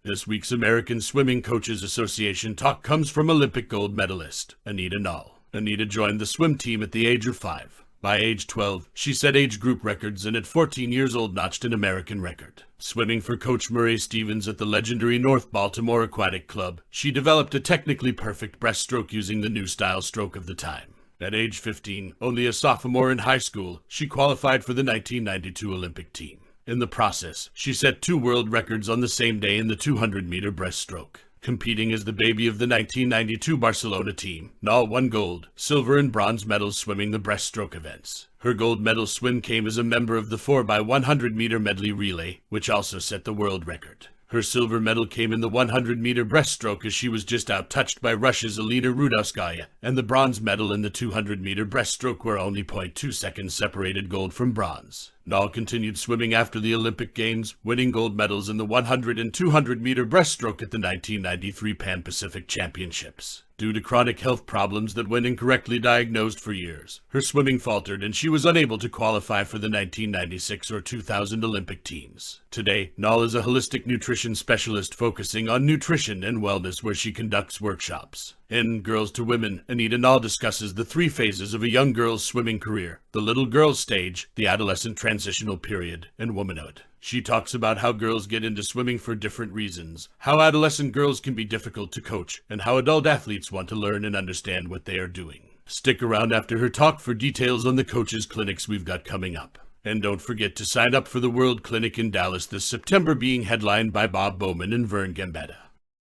This week's American Swimming Coaches Association talk comes from Olympic gold medalist Anita Nall. Anita joined the swim team at the age of 5. By age 12, she set age group records and at 14 years old notched an American record. Swimming for Coach Murray Stevens at the legendary North Baltimore Aquatic Club, she developed a technically perfect breaststroke using the new style stroke of the time. At age 15, only a sophomore in high school, she qualified for the 1992 Olympic team. In the process, she set 2 world records on the same day in the 200-meter breaststroke. Competing as the baby of the 1992 Barcelona team, Nall won gold, silver, and bronze medals swimming the breaststroke events. Her gold medal swim came as a member of the 4x100-meter medley relay, which also set the world record. Her silver medal came in the 100-meter breaststroke as she was just out-touched by Russia's Elena Rudovskaya, and the bronze medal in the 200-meter breaststroke where only 0.2 seconds separated gold from bronze. Nall continued swimming after the Olympic Games, winning gold medals in the 100 and 200-meter breaststroke at the 1993 Pan-Pacific Championships. Due to chronic health problems that went incorrectly diagnosed for years, her swimming faltered and she was unable to qualify for the 1996 or 2000 Olympic teams. Today, Nall is a holistic nutrition specialist focusing on nutrition and wellness where she conducts workshops. In Girls to Women, Anita Nall discusses the 3 phases of a young girl's swimming career: the little girl stage, the adolescent transitional period, and womanhood. She talks about how girls get into swimming for different reasons, how adolescent girls can be difficult to coach, and how adult athletes want to learn and understand what they are doing. Stick around after her talk for details on the coaches' clinics we've got coming up. And don't forget to sign up for the World Clinic in Dallas this September, being headlined by Bob Bowman and Vern Gambetta.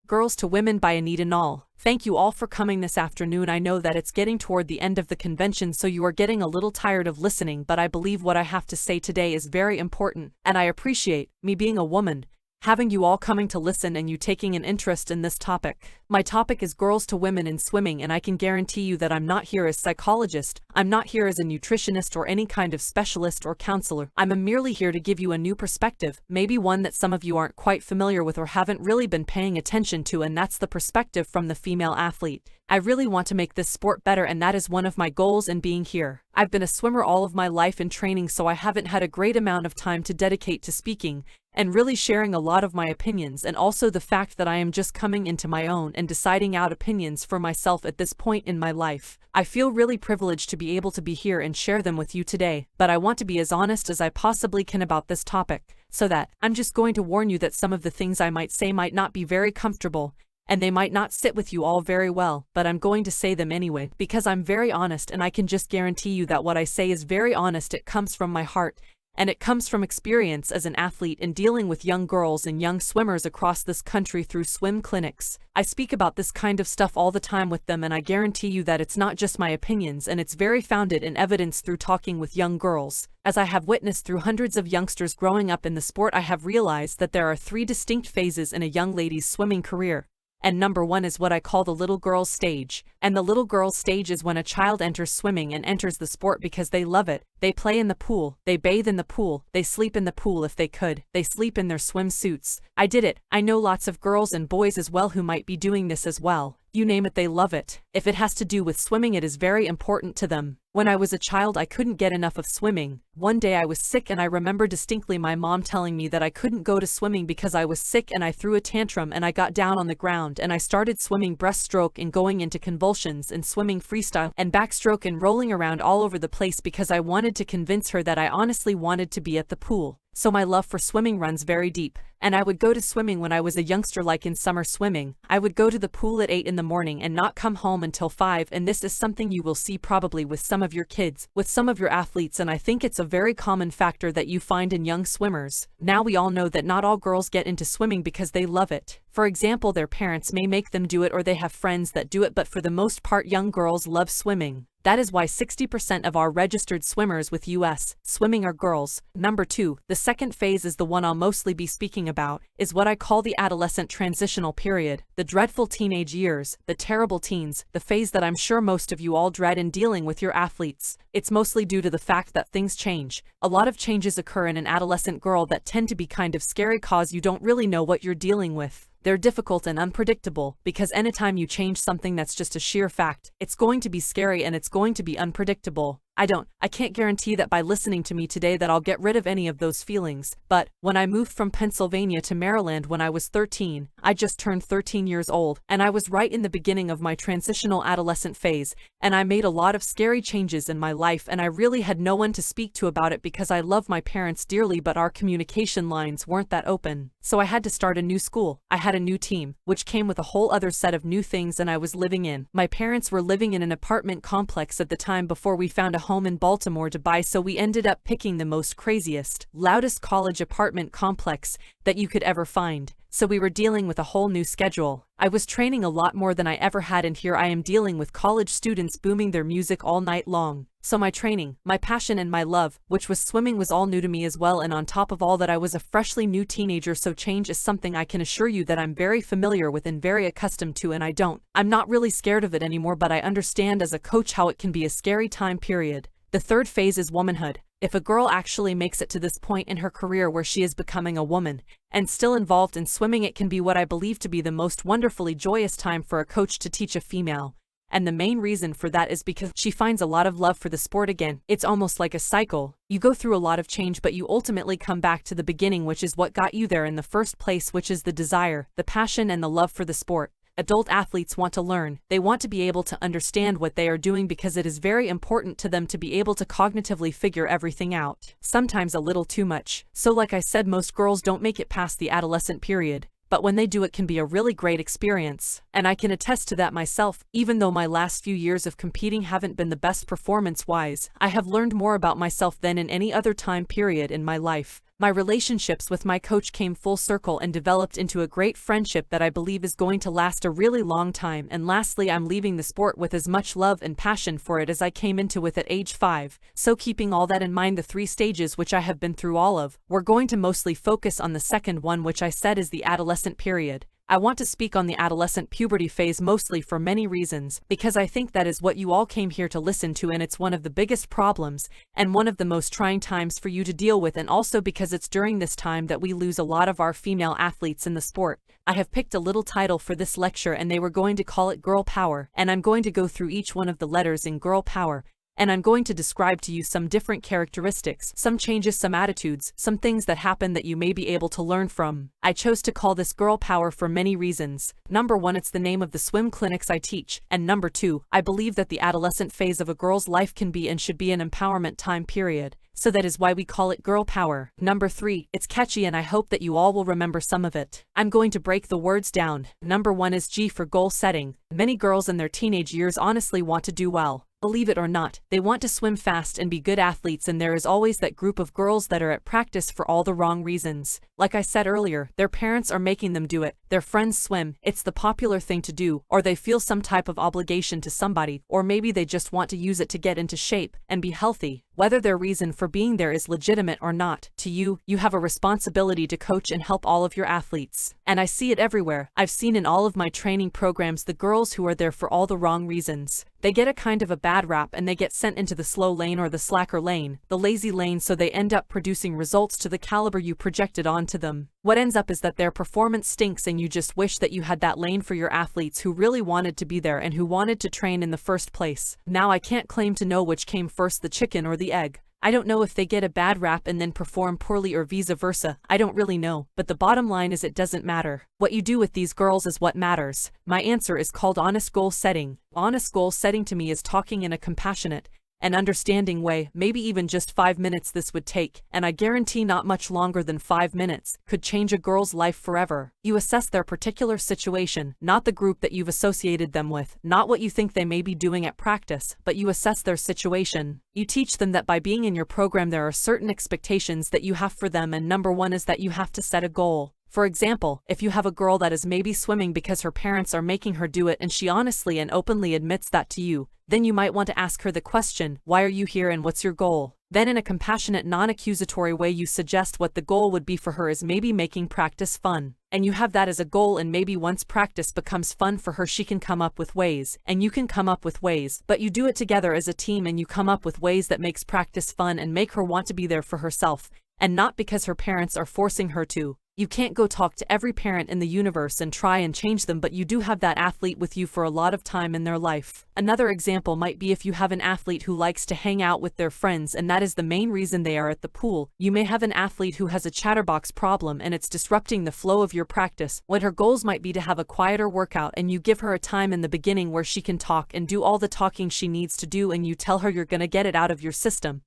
Girls to Women by Anita Nall. Thank you all for coming this afternoon. I know that it's getting toward the end of the convention, so you are getting a little tired of listening, but I believe what I have to say today is very important, and I appreciate, me being a woman, having you all coming to listen and you taking an interest in this topic. My topic is girls to women in swimming, and I can guarantee you that I'm not here as a psychologist, I'm not here as a nutritionist or any kind of specialist or counselor. I'm merely here to give you a new perspective, maybe one that some of you aren't quite familiar with or haven't really been paying attention to, and that's the perspective from the female athlete. I really want to make this sport better, and that is one of my goals in being here. I've been a swimmer all of my life in training, so I haven't had a great amount of time to dedicate to speaking and really sharing a lot of my opinions, and also the fact that I am just coming into my own and deciding out opinions for myself at this point in my life. I feel really privileged to be able to be here and share them with you today, but I want to be as honest as I possibly can about this topic, so that I'm just going to warn you that some of the things I might say might not be very comfortable, and they might not sit with you all very well, but I'm going to say them anyway, because I'm very honest, and I can just guarantee you that what I say is very honest. It comes from my heart, and it comes from experience as an athlete in dealing with young girls and young swimmers across this country through swim clinics. I speak about this kind of stuff all the time with them, and I guarantee you that it's not just my opinions, and it's very founded in evidence through talking with young girls. As I have witnessed through hundreds of youngsters growing up in the sport, I have realized that there are 3 distinct phases in a young lady's swimming career. And number 1 is what I call the little girl stage. And the little girl stage is when a child enters swimming and enters the sport because they love it. They play in the pool, they bathe in the pool, they sleep in the pool if they could, they sleep in their swimsuits. I did it. I know lots of girls and boys as well who might be doing this as well. You name it, they love it. If it has to do with swimming, it is very important to them. When I was a child, I couldn't get enough of swimming. One day I was sick, and I remember distinctly my mom telling me that I couldn't go to swimming because I was sick, and I threw a tantrum and I got down on the ground and I started swimming breaststroke and going into convulsions and swimming freestyle and backstroke and rolling around all over the place because I wanted to convince her that I honestly wanted to be at the pool. So my love for swimming runs very deep, and I would go to swimming when I was a youngster, like in summer swimming. I would go to the pool at 8 in the morning and not come home until 5, and this is something you will see probably with some of your kids, with some of your athletes, and I think it's a very common factor that you find in young swimmers. Now we all know that not all girls get into swimming because they love it. For example, their parents may make them do it or they have friends that do it, but for the most part young girls love swimming. That is why 60% of our registered swimmers with US swimming are girls. Number 2, the second phase is the one I'll mostly be speaking about, is what I call the adolescent transitional period, the dreadful teenage years, the terrible teens, the phase that I'm sure most of you all dread in dealing with your athletes. It's mostly due to the fact that things change. A lot of changes occur in an adolescent girl that tend to be kind of scary cause you don't really know what you're dealing with. They're difficult and unpredictable, because anytime you change something, that's just a sheer fact. It's going to be scary and it's going to be unpredictable. I can't guarantee that by listening to me today that I'll get rid of any of those feelings, but when I moved from Pennsylvania to Maryland when I was 13, I just turned 13 years old, and I was right in the beginning of my transitional adolescent phase, and I made a lot of scary changes in my life, and I really had no one to speak to about it because I love my parents dearly, but our communication lines weren't that open. So I had to start a new school. I had a new team, which came with a whole other set of new things, and I was living in. My parents were living in an apartment complex at the time before we found a home in Baltimore to buy, so we ended up picking the most craziest, loudest college apartment complex that you could ever find. So we were dealing with a whole new schedule. I was training a lot more than I ever had, and here I am dealing with college students booming their music all night long. So my training, my passion, and my love, which was swimming, was all new to me as well, and on top of all that I was a freshly new teenager, so change is something I can assure you that I'm very familiar with and very accustomed to, and I'm not really scared of it anymore, but I understand as a coach how it can be a scary time period. The third phase is womanhood. If a girl actually makes it to this point in her career where she is becoming a woman, and still involved in swimming, it can be what I believe to be the most wonderfully joyous time for a coach to teach a female. And the main reason for that is because she finds a lot of love for the sport again. It's almost like a cycle. You go through a lot of change, but you ultimately come back to the beginning, which is what got you there in the first place, which is the desire, the passion, and the love for the sport. Adult athletes want to learn. They want to be able to understand what they are doing because it is very important to them to be able to cognitively figure everything out. Sometimes a little too much. So like I said, most girls don't make it past the adolescent period. But when they do, it can be a really great experience. And I can attest to that myself. Even though my last few years of competing haven't been the best performance-wise, I have learned more about myself than in any other time period in my life. My relationships with my coach came full circle and developed into a great friendship that I believe is going to last a really long time. And lastly, I'm leaving the sport with as much love and passion for it as I came into with at age 5. So keeping all that in mind, the 3 stages which I have been through all of, we're going to mostly focus on the second one, which I said is the adolescent period. I want to speak on the adolescent puberty phase mostly for many reasons, because I think that is what you all came here to listen to, and it's one of the biggest problems and one of the most trying times for you to deal with, and also because it's during this time that we lose a lot of our female athletes in the sport. I have picked a little title for this lecture, and they were going to call it Girl Power, and I'm going to go through each one of the letters in Girl Power. And I'm going to describe to you some different characteristics, some changes, some attitudes, some things that happen that you may be able to learn from. I chose to call this Girl Power for many reasons. Number 1, it's the name of the swim clinics I teach. And number 2, I believe that the adolescent phase of a girl's life can be and should be an empowerment time period. So that is why we call it Girl Power. Number 3, it's catchy, and I hope that you all will remember some of it. I'm going to break the words down. Number 1 is G for goal setting. Many girls in their teenage years honestly want to do well. Believe it or not, they want to swim fast and be good athletes, and there is always that group of girls that are at practice for all the wrong reasons. Like I said earlier, their parents are making them do it, their friends swim, it's the popular thing to do, or they feel some type of obligation to somebody, or maybe they just want to use it to get into shape and be healthy. Whether their reason for being there is legitimate or not, to you have a responsibility to coach and help all of your athletes. And I see it everywhere. I've seen in all of my training programs the girls who are there for all the wrong reasons. They get a kind of a bad rap, and they get sent into the slow lane or the slacker lane, the lazy lane, so they end up producing results to the caliber you projected onto them. What ends up is that their performance stinks, and you just wish that you had that lane for your athletes who really wanted to be there and who wanted to train in the first place. Now I can't claim to know which came first, the chicken or the egg. I don't know if they get a bad rap and then perform poorly or vice versa. I don't really know, but the bottom line is it doesn't matter. What you do with these girls is what matters. My answer is called honest goal setting. Honest goal setting to me is talking in a compassionate and understanding way. Maybe even just 5 minutes this would take, and I guarantee not much longer than 5 minutes, could change a girl's life forever. You assess their particular situation, not the group that you've associated them with, not what you think they may be doing at practice, but you assess their situation. You teach them that by being in your program there are certain expectations that you have for them, and number 1 is that you have to set a goal. For example, if you have a girl that is maybe swimming because her parents are making her do it and she honestly and openly admits that to you, then you might want to ask her the question, why are you here and what's your goal? Then in a compassionate, non-accusatory way you suggest what the goal would be for her is maybe making practice fun. And you have that as a goal, and maybe once practice becomes fun for her she can come up with ways, and you can come up with ways, but you do it together as a team and you come up with ways that makes practice fun and make her want to be there for herself, and not because her parents are forcing her to. You can't go talk to every parent in the universe and try and change them, but you do have that athlete with you for a lot of time in their life. Another example might be if you have an athlete who likes to hang out with their friends and that is the main reason they are at the pool. You may have an athlete who has a chatterbox problem and it's disrupting the flow of your practice, when her goals might be to have a quieter workout, and you give her a time in the beginning where she can talk and do all the talking she needs to do, and you tell her you're gonna get it out of your system.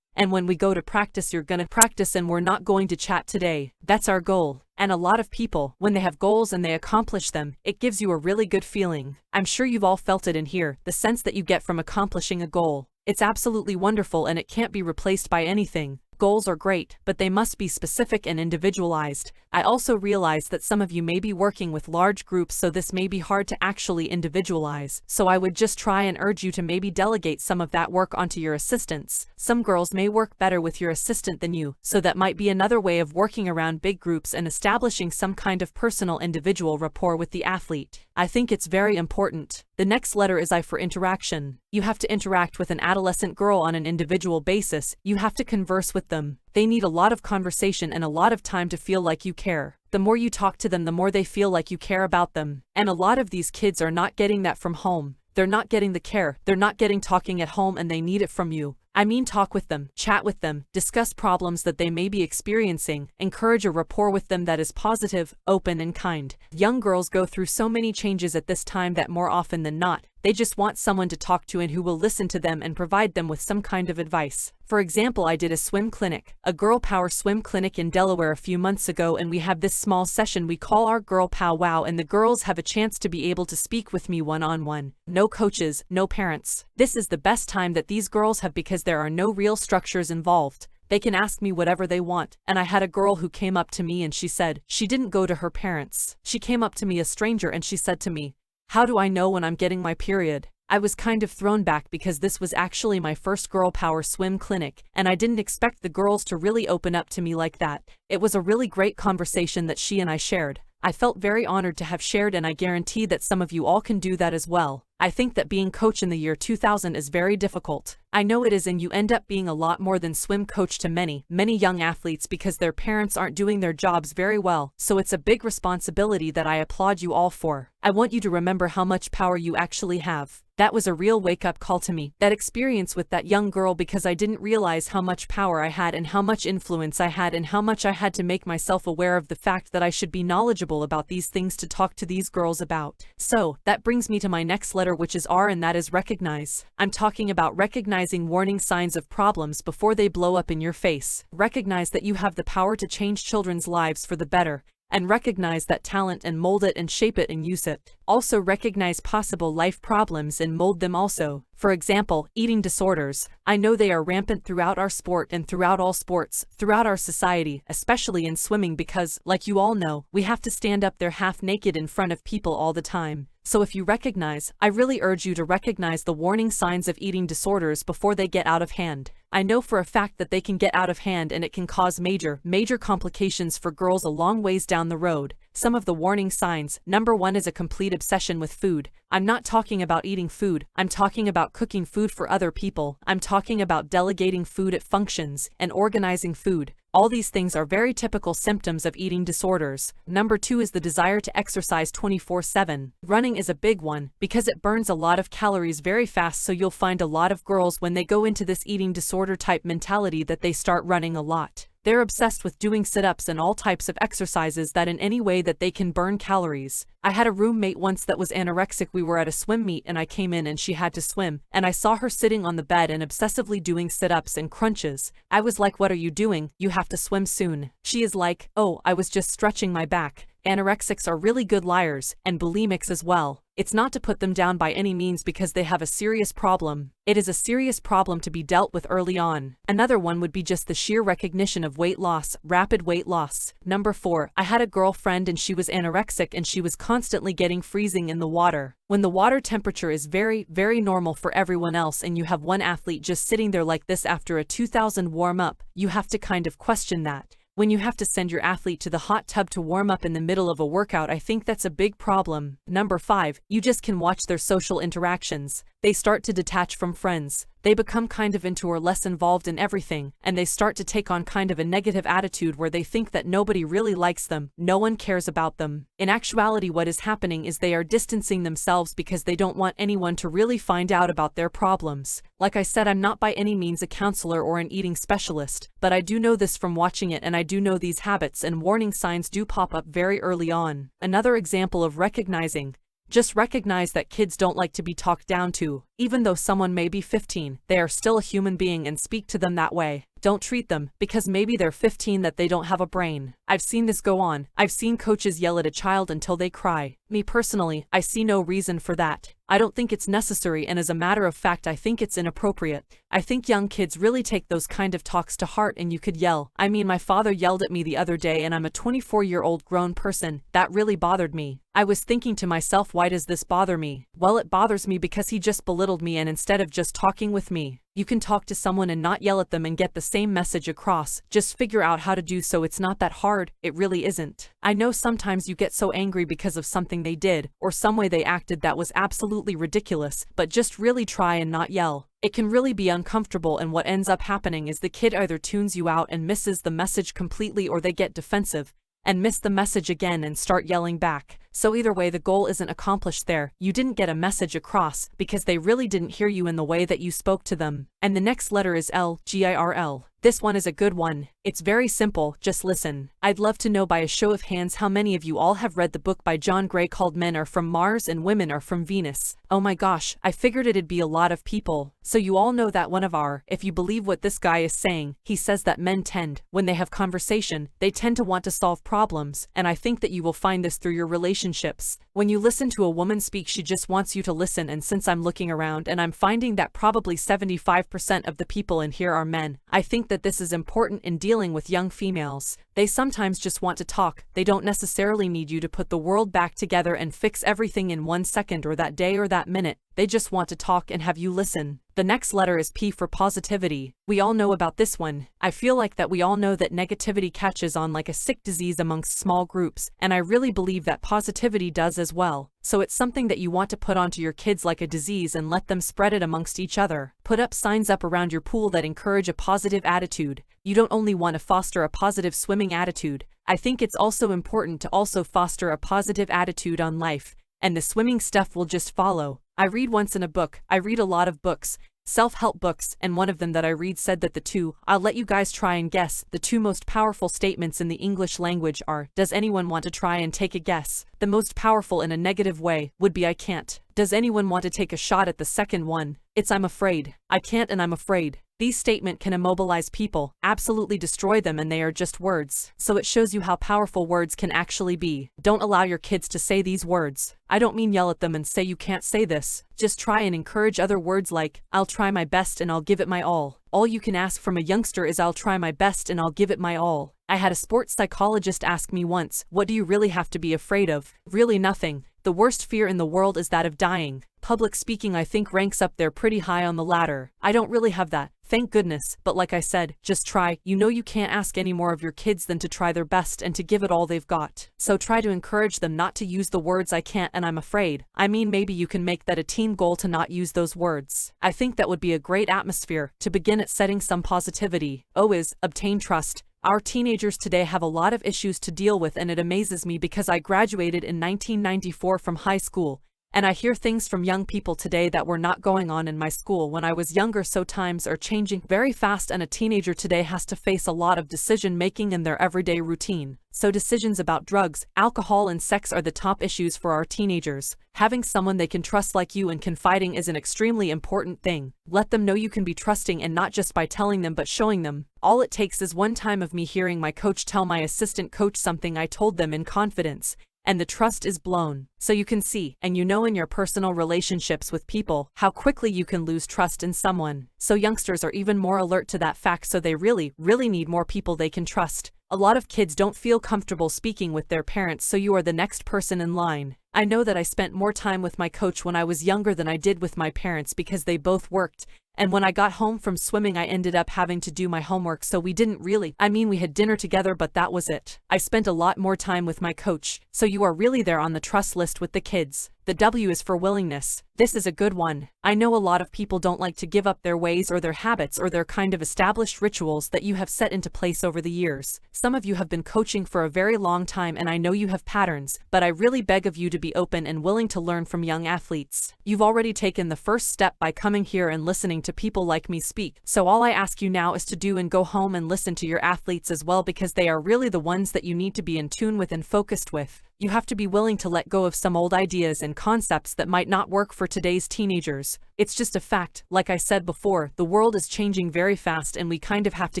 And when we go to practice, you're gonna practice and we're not going to chat today. That's our goal. And a lot of people, when they have goals and they accomplish them, it gives you a really good feeling. I'm sure you've all felt it in here, the sense that you get from accomplishing a goal. It's absolutely wonderful and it can't be replaced by anything. Goals are great, but they must be specific and individualized. I also realize that some of you may be working with large groups, so this may be hard to actually individualize. So I would just try and urge you to maybe delegate some of that work onto your assistants. Some girls may work better with your assistant than you, so that might be another way of working around big groups and establishing some kind of personal individual rapport with the athlete. I think it's very important. The next letter is I for interaction. You have to interact with an adolescent girl on an individual basis. You have to converse with them. They need a lot of conversation and a lot of time to feel like you care. The more you talk to them, the more they feel like you care about them. And a lot of these kids are not getting that from home. They're not getting the care, they're not getting talking at home, and they need it from you. I mean, talk with them, chat with them, discuss problems that they may be experiencing, encourage a rapport with them that is positive, open, and kind. Young girls go through so many changes at this time that more often than not, they just want someone to talk to and who will listen to them and provide them with some kind of advice. For example, I did a swim clinic, a girl power swim clinic in Delaware a few months ago, and we have this small session we call our Girl Pow Wow, and the girls have a chance to be able to speak with me one-on-one. No coaches, no parents. This is the best time that these girls have because there are no real structures involved. They can ask me whatever they want, and I had a girl who came up to me and she said she didn't go to her parents. She came up to me, a stranger, and she said to me, "How do I know when I'm getting my period?" I was kind of thrown back because this was actually my first girl power swim clinic, and I didn't expect the girls to really open up to me like that. It was a really great conversation that she and I shared. I felt very honored to have shared, and I guarantee that some of you all can do that as well. I think that being coach in the year 2000 is very difficult. I know it is, and you end up being a lot more than swim coach to many young athletes because their parents aren't doing their jobs very well, so it's a big responsibility that I applaud you all for. I want you to remember how much power you actually have. That was a real wake-up call to me, that experience with that young girl, because I didn't realize how much power I had and how much influence I had and how much I had to make myself aware of the fact that I should be knowledgeable about these things to talk to these girls about. So, that brings me to my next letter, which is R, and that is recognize. I'm talking about recognizing warning signs of problems before they blow up in your face. Recognize that you have the power to change children's lives for the better, and recognize that talent and mold it and shape it and use it. Also recognize possible life problems and mold them also. For example, eating disorders. I know they are rampant throughout our sport and throughout all sports, throughout our society, especially in swimming because, like you all know, we have to stand up there half naked in front of people all the time. So if you recognize, I really urge you to recognize the warning signs of eating disorders before they get out of hand. I know for a fact that they can get out of hand and it can cause major complications for girls a long ways down the road. Some of the warning signs: number 1 is a complete obsession with food. I'm not talking about eating food, I'm talking about cooking food for other people. I'm talking about delegating food at functions and organizing food. All these things are very typical symptoms of eating disorders. Number 2 is the desire to exercise 24/7. Running is a big one because it burns a lot of calories very fast, so you'll find a lot of girls when they go into this eating disorder type mentality that they start running a lot. They're obsessed with doing sit-ups and all types of exercises that in any way that they can burn calories. I had a roommate once that was anorexic. We were at a swim meet and I came in and she had to swim, and I saw her sitting on the bed and obsessively doing sit-ups and crunches. I was like, "What are you doing? You have to swim soon." She is like, "Oh, I was just stretching my back." Anorexics are really good liars, and bulimics as well. It's not to put them down by any means because they have a serious problem. It is a serious problem to be dealt with early on. Another one would be just the sheer recognition of weight loss, rapid weight loss. Number 4, I had a girlfriend and she was anorexic and she was constantly getting freezing in the water. When the water temperature is very normal for everyone else and you have one athlete just sitting there like this after a 2000 warm-up, you have to kind of question that. When you have to send your athlete to the hot tub to warm up in the middle of a workout, I think that's a big problem. Number 5, you just can watch their social interactions. They start to detach from friends. They become kind of into or less involved in everything, and they start to take on kind of a negative attitude where they think that nobody really likes them, no one cares about them. In actuality, what is happening is they are distancing themselves because they don't want anyone to really find out about their problems. Like I said, I'm not by any means a counselor or an eating specialist, but I do know this from watching it, and I do know these habits and warning signs do pop up very early on. Another example of recognizing. Just recognize that kids don't like to be talked down to. Even though someone may be 15, they are still a human being, and speak to them that way. Don't treat them, because maybe they're 15, that they don't have a brain. I've seen this go on. I've seen coaches yell at a child until they cry. Me personally, I see no reason for that. I don't think it's necessary, and as a matter of fact, I think it's inappropriate. I think young kids really take those kind of talks to heart, and you could yell. I mean, my father yelled at me the other day, and I'm a 24-year-old grown person. That really bothered me. I was thinking to myself, why does this bother me? Well, it bothers me because he just belittled me, and instead of just talking with me. You can talk to someone and not yell at them and get the same message across. Just figure out how to do so. It's not that hard. It really isn't. I know sometimes you get so angry because of something they did, or some way they acted that was absolutely ridiculous, but just really try and not yell. It can really be uncomfortable, and what ends up happening is the kid either tunes you out and misses the message completely, or they get defensive and miss the message again and start yelling back. So either way, the goal isn't accomplished there. You didn't get a message across because they really didn't hear you in the way that you spoke to them. And the next letter is L, GIRL. This one is a good one. It's very simple, just listen. I'd love to know by a show of hands how many of you all have read the book by John Gray called Men Are From Mars and Women Are From Venus. Oh my gosh, I figured it'd be a lot of people. So you all know that one of our, if you believe what this guy is saying, he says that men tend, when they have conversation, they tend to want to solve problems, and I think that you will find this through your relationships. When you listen to a woman speak, she just wants you to listen, and since I'm looking around and I'm finding that probably 75% of the people in here are men, I think that this is important in dealing with young females. They sometimes just want to talk. They don't necessarily need you to put the world back together and fix everything in 1 second or that day or that minute. They just want to talk and have you listen. The next letter is P for positivity. We all know about this one. I feel like that we all know that negativity catches on like a sick disease amongst small groups, and I really believe that positivity does as well. So it's something that you want to put onto your kids like a disease and let them spread it amongst each other. Put up signs up around your pool that encourage a positive attitude. You don't only want to foster a positive swimming attitude. I think it's also important to also foster a positive attitude on life, and the swimming stuff will just follow. I read once in a book. I read a lot of books, self-help books, and one of them that I read said that I'll let you guys try and guess, the 2 most powerful statements in the English language are, does anyone want to try and take a guess? The most powerful in a negative way would be I can't. Does anyone want to take a shot at the second one? It's I'm afraid. I can't and I'm afraid. These statements can immobilize people, absolutely destroy them, and they are just words. So it shows you how powerful words can actually be. Don't allow your kids to say these words. I don't mean yell at them and say you can't say this. Just try and encourage other words like, I'll try my best and I'll give it my all. All you can ask from a youngster is I'll try my best and I'll give it my all. I had a sports psychologist ask me once, what do you really have to be afraid of? Really nothing. The worst fear in the world is that of dying. Public speaking, I think, ranks up there pretty high on the ladder. I don't really have that, thank goodness, but like I said, just try. You know you can't ask any more of your kids than to try their best and to give it all they've got. So try to encourage them not to use the words I can't and I'm afraid. I mean, maybe you can make that a team goal to not use those words. I think that would be a great atmosphere to begin at setting some positivity. Obtain trust. Our teenagers today have a lot of issues to deal with, and it amazes me because I graduated in 1994 from high school, and I hear things from young people today that were not going on in my school when I was younger. So times are changing very fast, and a teenager today has to face a lot of decision making in their everyday routine. So decisions about drugs, alcohol, and sex are the top issues for our teenagers. Having someone they can trust like you and confiding is an extremely important thing. Let them know you can be trusting, and not just by telling them but showing them. All it takes is one time of me hearing my coach tell my assistant coach something I told them in confidence, and the trust is blown. So you can see, and you know in your personal relationships with people, how quickly you can lose trust in someone. So youngsters are even more alert to that fact, so they really need more people they can trust. A lot of kids don't feel comfortable speaking with their parents, so you are the next person in line. I know that I spent more time with my coach when I was younger than I did with my parents because they both worked, and when I got home from swimming I ended up having to do my homework, so we had dinner together, but that was it. I spent a lot more time with my coach, so you are really there on the trust list with the kids. The W is for willingness. This is a good one. I know a lot of people don't like to give up their ways or their habits or their kind of established rituals that you have set into place over the years. Some of you have been coaching for a very long time and I know you have patterns, but I really beg of you to be open and willing to learn from young athletes. You've already taken the first step by coming here and listening to people like me speak, so all I ask you now is to do and go home and listen to your athletes as well, because they are really the ones that you need to be in tune with and focused with. You have to be willing to let go of some old ideas and concepts that might not work for today's teenagers. It's just a fact. Like I said before, the world is changing very fast and we kind of have to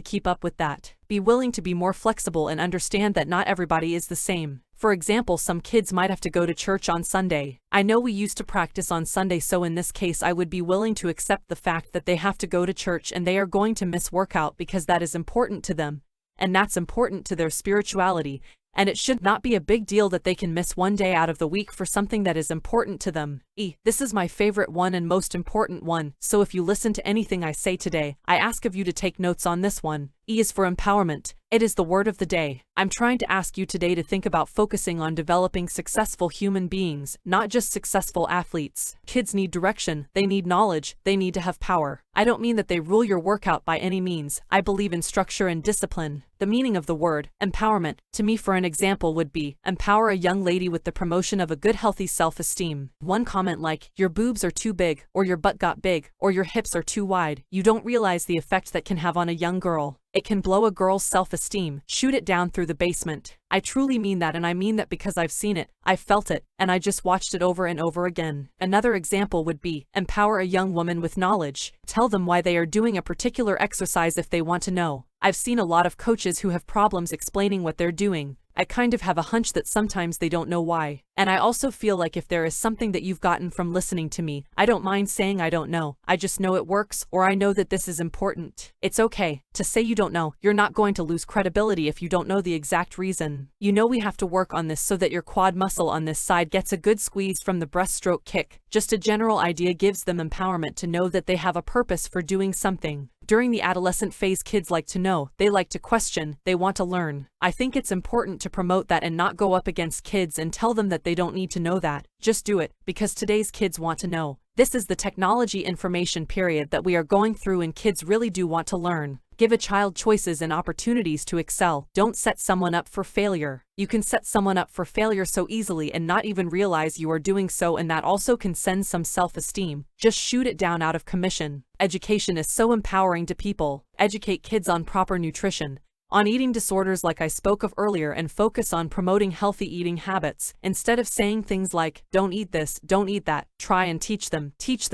keep up with that. Be willing to be more flexible and understand that not everybody is the same. For example, some kids might have to go to church on Sunday. I know we used to practice on Sunday, so in this case I would be willing to accept the fact that they have to go to church and they are going to miss workout because that is important to them. And that's important to their spirituality. And it should not be a big deal that they can miss one day out of the week for something that is important to them. This is my favorite one and most important one, so if you listen to anything I say today, I ask of you to take notes on this one. E is for empowerment. It is the word of the day. I'm trying to ask you today to think about focusing on developing successful human beings, not just successful athletes. Kids need direction, they need knowledge, they need to have power. I don't mean that they rule your workout by any means. I believe in structure and discipline. The meaning of the word, empowerment, to me for an example would be, empower a young lady with the promotion of a good healthy self-esteem. One comment like, your boobs are too big, or your butt got big, or your hips are too wide. You don't realize the effect that can have on a young girl. It can blow a girl's self-esteem, shoot it down through the basement. I truly mean that, and I mean that because I've seen it, I've felt it, and I just watched it over and over again. Another example would be, empower a young woman with knowledge. Tell them why they are doing a particular exercise if they want to know. I've seen a lot of coaches who have problems explaining what they're doing. I kind of have a hunch that sometimes they don't know why. And I also feel like if there is something that you've gotten from listening to me, I don't mind saying I don't know. I just know it works, or I know that this is important. It's okay to say you don't know. You're not going to lose credibility if you don't know the exact reason. You know we have to work on this so that your quad muscle on this side gets a good squeeze from the breaststroke kick. Just a general idea gives them empowerment to know that they have a purpose for doing something. During the adolescent phase, kids like to know, they like to question, they want to learn. I think it's important to promote that and not go up against kids and tell them that they don't need to know that. Just do it, because today's kids want to know. This is the technology information period that we are going through, and kids really do want to learn. Give a child choices and opportunities to excel. Don't set someone up for failure. You can set someone up for failure so easily and not even realize you are doing so, and that also can send some self-esteem. Just shoot it down out of commission. Education is so empowering to people. Educate kids on proper nutrition, on eating disorders like I spoke of earlier, and focus on promoting healthy eating habits. Instead of saying things like, don't eat this, don't eat that, try and teach them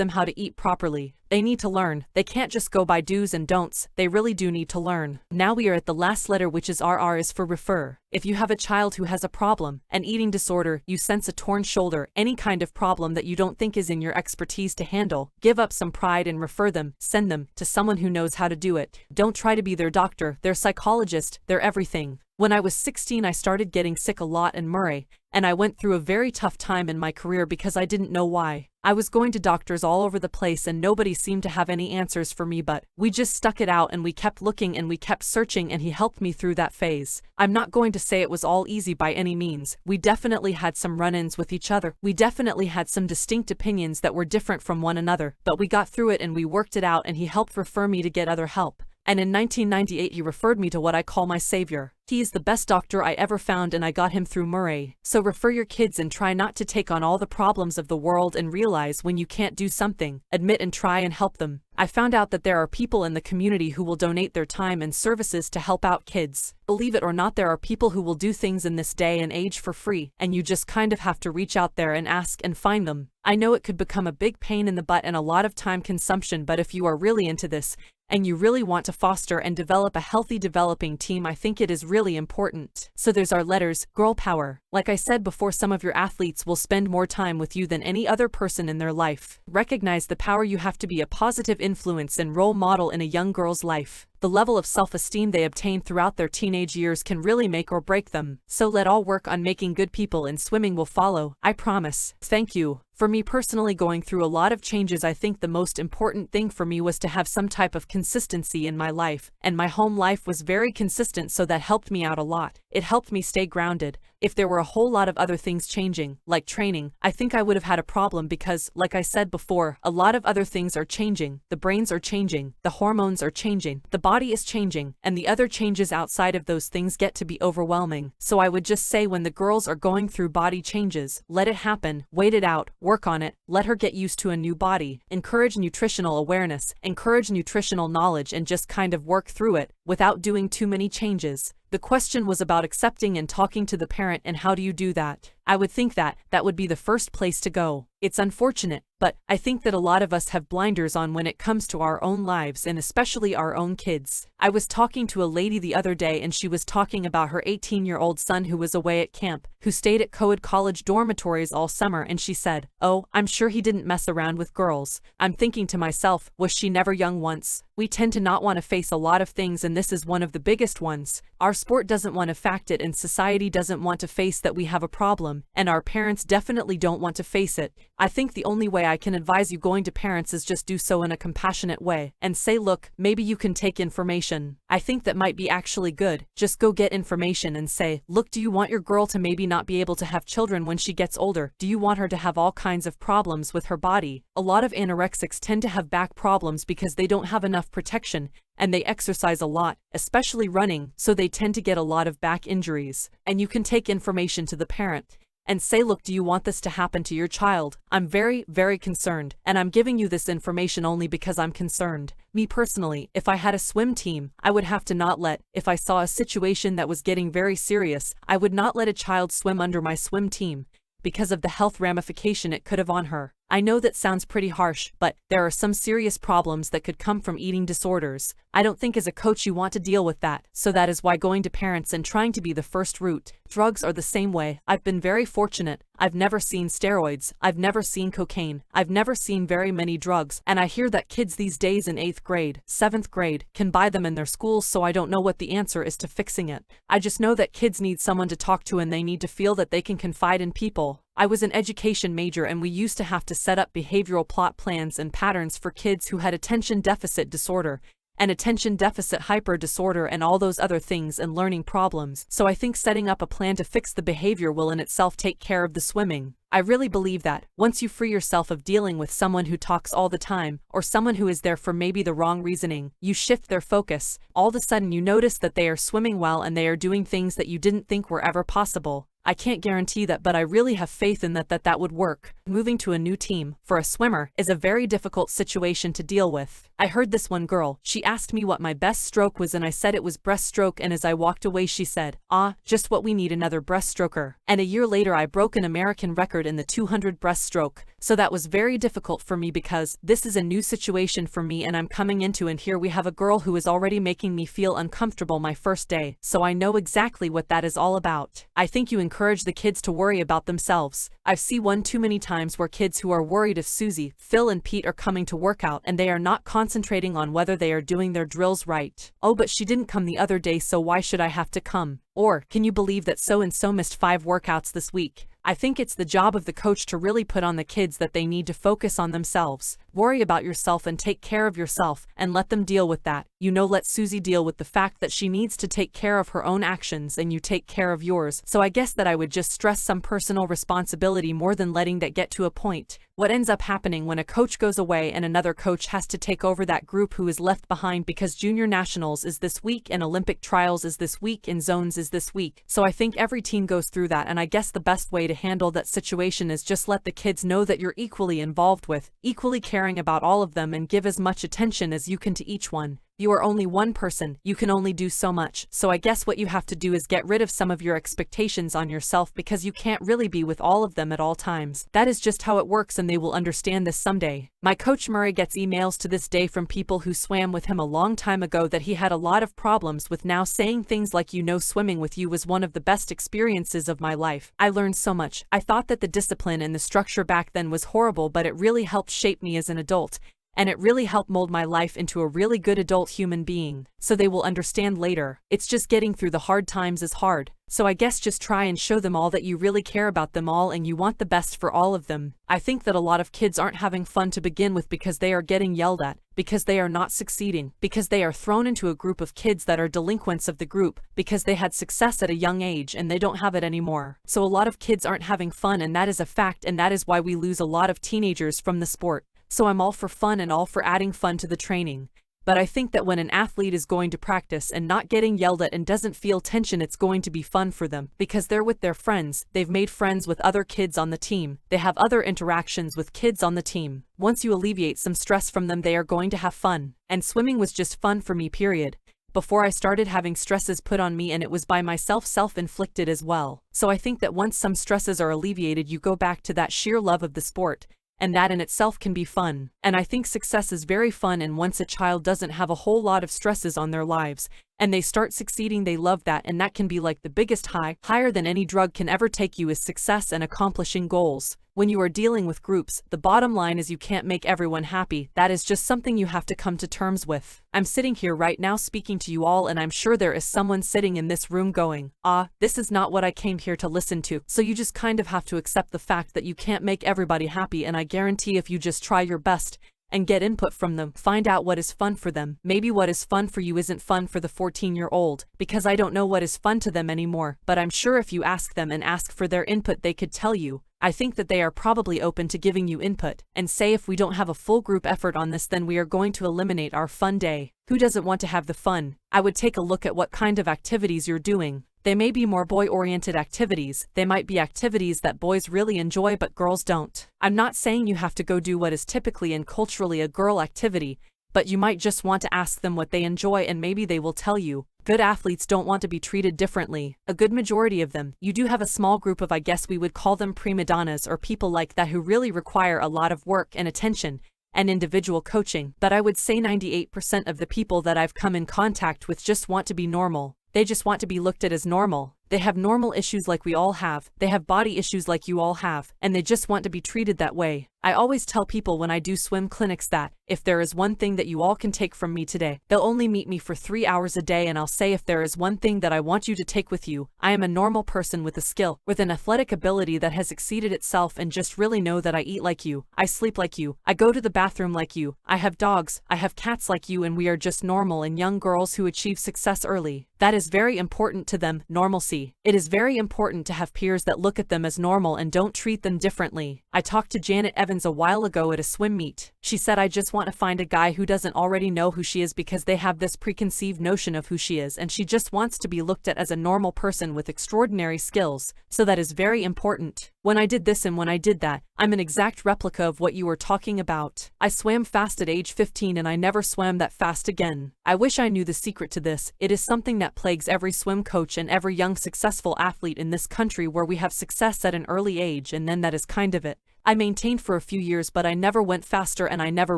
how to eat properly. They need to learn. They can't just go by do's and don'ts. They really do need to learn. Now we are at the last letter, which is RR, is for refer. If you have a child who has a problem, an eating disorder, you sense a torn shoulder, any kind of problem that you don't think is in your expertise to handle, give up some pride and refer them, send them to someone who knows how to do it. Don't try to be their doctor, their psychologist, their everything. When I was 16, I started getting sick a lot in Murray, and I went through a very tough time in my career because I didn't know why. I was going to doctors all over the place and nobody seemed to have any answers for me, but we just stuck it out and we kept looking and we kept searching, and he helped me through that phase. I'm not going to say it was all easy by any means. We definitely had some run-ins with each other. We definitely had some distinct opinions that were different from one another, but we got through it and we worked it out, and he helped refer me to get other help. And in 1998 he referred me to what I call my savior. He is the best doctor I ever found, and I got him through Murray. So refer your kids and try not to take on all the problems of the world, and realize when you can't do something, admit and try and help them. I found out that there are people in the community who will donate their time and services to help out kids. Believe it or not, there are people who will do things in this day and age for free, and you just kind of have to reach out there and ask and find them. I know it could become a big pain in the butt and a lot of time consumption, but if you are really into this, and you really want to foster and develop a healthy developing team, I think it is really important. So there's our letters, girl power. Like I said before, some of your athletes will spend more time with you than any other person in their life. Recognize the power you have to be a positive influence and role model in a young girl's life. The level of self-esteem they obtain throughout their teenage years can really make or break them. So let all work on making good people in swimming will follow, I promise. Thank you. For me personally, going through a lot of changes, I think the most important thing for me was to have some type of consistency in my life, and my home life was very consistent, so that helped me out a lot. It helped me stay grounded. If there were a whole lot of other things changing, like training, I think I would have had a problem because, like I said before, a lot of other things are changing. The brains are changing, the hormones are changing, the body is changing, and the other changes outside of those things get to be overwhelming. So I would just say when the girls are going through body changes, let it happen, wait it out, work on it, let her get used to a new body, encourage nutritional awareness, encourage nutritional knowledge, and just kind of work through it without doing too many changes. The question was about accepting and talking to the parent, and how do you do that? I would think that would be the first place to go. It's unfortunate, but I think that a lot of us have blinders on when it comes to our own lives and especially our own kids. I was talking to a lady the other day and she was talking about her 18-year-old son who was away at camp, who stayed at co-ed college dormitories all summer, and she said, "Oh, I'm sure he didn't mess around with girls." I'm thinking to myself, was she never young once? We tend to not want to face a lot of things, and this is one of the biggest ones. Our sport doesn't want to fact it, and society doesn't want to face that we have a problem, and our parents definitely don't want to face it. I think the only way I can advise you going to parents is just do so in a compassionate way and say, look, maybe you can take information. I think that might be actually good. Just go get information and say, look, do you want your girl to maybe not be able to have children when she gets older? Do you want her to have all kinds of problems with her body? A lot of anorexics tend to have back problems because they don't have enough protection, and they exercise a lot, especially running, so they tend to get a lot of back injuries. And you can take information to the parent and say, look, do you want this to happen to your child? I'm very, very concerned, and I'm giving you this information only because I'm concerned. Me personally, if I had a swim team, I would have to not let, if I saw a situation that was getting very serious, I would not let a child swim under my swim team because of the health ramification it could have on her. I know that sounds pretty harsh, but there are some serious problems that could come from eating disorders. I don't think as a coach you want to deal with that, so that is why going to parents and trying to be the first route. Drugs are the same way. I've been very fortunate. I've never seen steroids, I've never seen cocaine, I've never seen very many drugs, and I hear that kids these days in 8th grade, 7th grade, can buy them in their schools, so I don't know what the answer is to fixing it. I just know that kids need someone to talk to and they need to feel that they can confide in people. I was an education major and we used to have to set up behavioral plot plans and patterns for kids who had attention deficit disorder and attention deficit hyper disorder and all those other things and learning problems. So I think setting up a plan to fix the behavior will in itself take care of the swimming. I really believe that once you free yourself of dealing with someone who talks all the time, or someone who is there for maybe the wrong reasoning, you shift their focus. All of a sudden you notice that they are swimming well and they are doing things that you didn't think were ever possible. I can't guarantee that, but I really have faith in that would work. Moving to a new team, for a swimmer, is a very difficult situation to deal with. I heard this one girl, she asked me what my best stroke was and I said it was breaststroke, and as I walked away she said, "Ah, just what we need, another breaststroker." And a year later I broke an American record in the 200 breaststroke. So that was very difficult for me because this is a new situation for me and I'm coming into, and here we have a girl who is already making me feel uncomfortable my first day. So I know exactly what that is all about. I think you encourage the kids to worry about themselves. I've seen one too many times where kids who are worried if Susie, Phil and Pete are coming to work out and they are not concentrating on whether they are doing their drills right. "Oh, but she didn't come the other day, so why should I have to come?" Or, "Can you believe that so-and-so missed 5 workouts this week?" I think it's the job of the coach to really put on the kids that they need to focus on themselves. Worry about yourself and take care of yourself, and let them deal with that. Let Susie deal with the fact that she needs to take care of her own actions and you take care of yours. So I guess that I would just stress some personal responsibility more than letting that get to a point. What ends up happening when a coach goes away and another coach has to take over that group who is left behind because junior nationals is this week and Olympic trials is this week and zones is this week. So I think every team goes through that, and I guess the best way to handle that situation is just let the kids know that you're equally involved with, equally caring about all of them, and give as much attention as you can to each one. You are only one person, you can only do so much, so I guess what you have to do is get rid of some of your expectations on yourself because you can't really be with all of them at all times. That is just how it works, and they will understand this someday. My coach Murray gets emails to this day from people who swam with him a long time ago that he had a lot of problems with now, saying things like, swimming with you was one of the best experiences of my life. I learned so much. I thought that the discipline and the structure back then was horrible, but it really helped shape me as an adult. And it really helped mold my life into a really good adult human being, so they will understand later. It's just getting through the hard times is hard. So I guess just try and show them all that you really care about them all and you want the best for all of them. I think that a lot of kids aren't having fun to begin with because they are getting yelled at, because they are not succeeding, because they are thrown into a group of kids that are delinquents of the group, because they had success at a young age and they don't have it anymore. So a lot of kids aren't having fun, and that is a fact, and that is why we lose a lot of teenagers from the sport. So I'm all for fun and all for adding fun to the training. But I think that when an athlete is going to practice and not getting yelled at and doesn't feel tension, it's going to be fun for them because they're with their friends, they've made friends with other kids on the team, they have other interactions with kids on the team. Once you alleviate some stress from them, they are going to have fun. And swimming was just fun for me, period. Before I started having stresses put on me, and it was by myself, self-inflicted as well. So I think that once some stresses are alleviated, you go back to that sheer love of the sport. And that in itself can be fun. And I think success is very fun, and once a child doesn't have a whole lot of stresses on their lives, and they start succeeding, they love that, and that can be like the biggest high, higher than any drug can ever take you, is success and accomplishing goals. When you are dealing with groups, the bottom line is you can't make everyone happy. That is just something you have to come to terms with. I'm sitting here right now speaking to you all, and I'm sure there is someone sitting in this room going, this is not what I came here to listen to. So you just kind of have to accept the fact that you can't make everybody happy, and I guarantee if you just try your best and get input from them, find out what is fun for them. Maybe what is fun for you isn't fun for the 14-year-old, because I don't know what is fun to them anymore, but I'm sure if you ask them and ask for their input, they could tell you. I think that they are probably open to giving you input, and say if we don't have a full group effort on this, then we are going to eliminate our fun day. Who doesn't want to have the fun? I would take a look at what kind of activities you're doing. They may be more boy-oriented activities, they might be activities that boys really enjoy but girls don't. I'm not saying you have to go do what is typically and culturally a girl activity, but you might just want to ask them what they enjoy, and maybe they will tell you. Good athletes don't want to be treated differently. A good majority of them. You do have a small group of, I guess we would call them prima donnas, or people like that who really require a lot of work and attention and individual coaching, but I would say 98% of the people that I've come in contact with just want to be normal. They just want to be looked at as normal. They have normal issues like we all have, they have body issues like you all have, and they just want to be treated that way. I always tell people when I do swim clinics that, if there is one thing that you all can take from me today, they'll only meet me for 3 hours a day, and I'll say if there is one thing that I want you to take with you, I am a normal person with a skill, with an athletic ability that has exceeded itself, and just really know that I eat like you, I sleep like you, I go to the bathroom like you, I have dogs, I have cats like you, and we are just normal and young girls who achieve success early. That is very important to them, normalcy. It is very important to have peers that look at them as normal and don't treat them differently. I talked to Janet Evans a while ago at a swim meet. She said, I just want to find a guy who doesn't already know who she is because they have this preconceived notion of who she is, and she just wants to be looked at as a normal person with extraordinary skills. So that is very important. When I did this and when I did that, I'm an exact replica of what you were talking about. I swam fast at age 15 and I never swam that fast again. I wish I knew the secret to this. It is something that plagues every swim coach and every young successful athlete in this country, where we have success at an early age and then that is kind of it. I maintained for a few years, but I never went faster and I never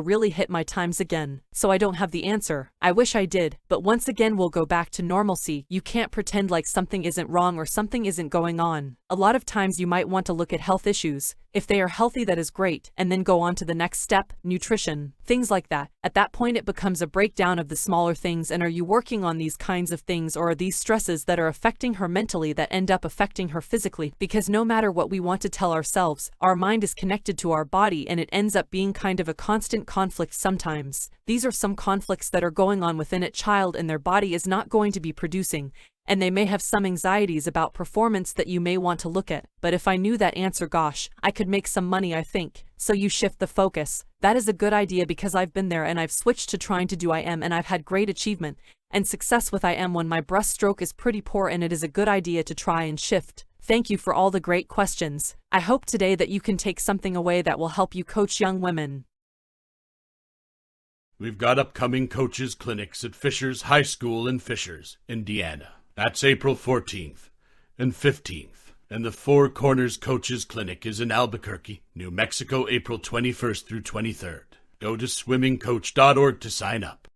really hit my times again. So I don't have the answer. I wish I did, but once again we'll go back to normalcy. You can't pretend like something isn't wrong or something isn't going on. A lot of times you might want to look at health issues. If they are healthy, that is great, and then go on to the next step, nutrition, things like that. At that point it becomes a breakdown of the smaller things, and are you working on these kinds of things, or are these stresses that are affecting her mentally that end up affecting her physically? Because no matter what we want to tell ourselves, our mind is connected to our body, and it ends up being kind of a constant conflict sometimes. These are some conflicts that are going on within a child, and their body is not going to be producing, and they may have some anxieties about performance that you may want to look at. But if I knew that answer, gosh, I could make some money, I think. So you shift the focus. That is a good idea, because I've been there and I've switched to trying to do IM, and I've had great achievement and success with IM when my breaststroke is pretty poor, and it is a good idea to try and shift. Thank you for all the great questions. I hope today that you can take something away that will help you coach young women. We've got upcoming coaches clinics at Fishers High School in Fishers, Indiana. That's April 14th and 15th. And the Four Corners Coaches Clinic is in Albuquerque, New Mexico, April 21st through 23rd. Go to swimmingcoach.org to sign up.